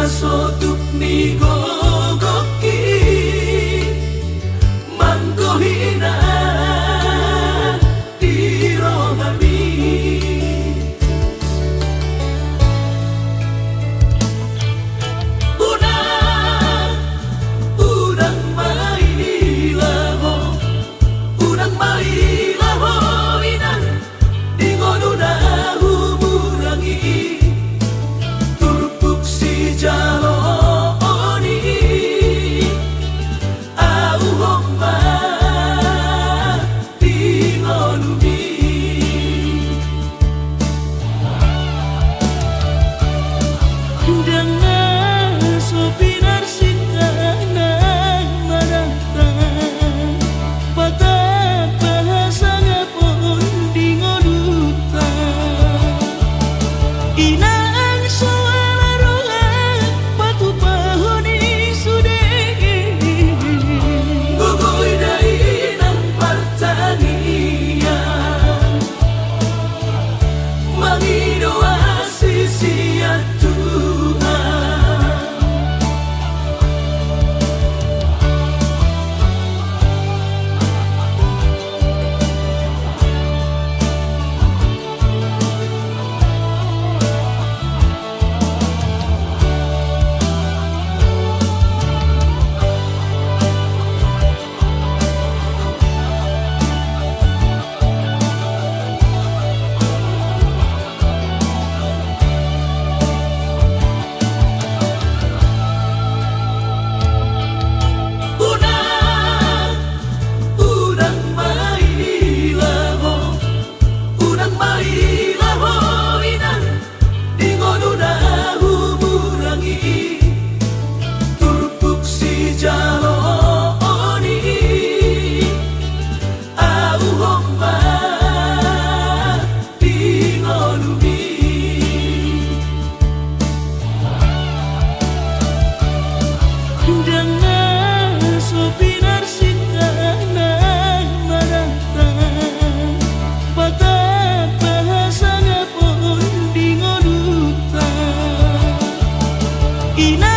sotuk ni gogoki mangkohina dirogami unang mailaho inan dingonuna humurangi turpuk si jaloni au homba dingonumi dengan sopinar singkanan manantang patah bahasa ngapun dingonutan inang suara roha batu pahoni sudeng gugoy dai ng pertanian mangidoa sisiat Tuhan unang mailaho inan dingonuna humurangi turpuk si jaloni au homba dingonumi dengan sopinar singkanan manantang patah bahasa ngapun dingonutan ina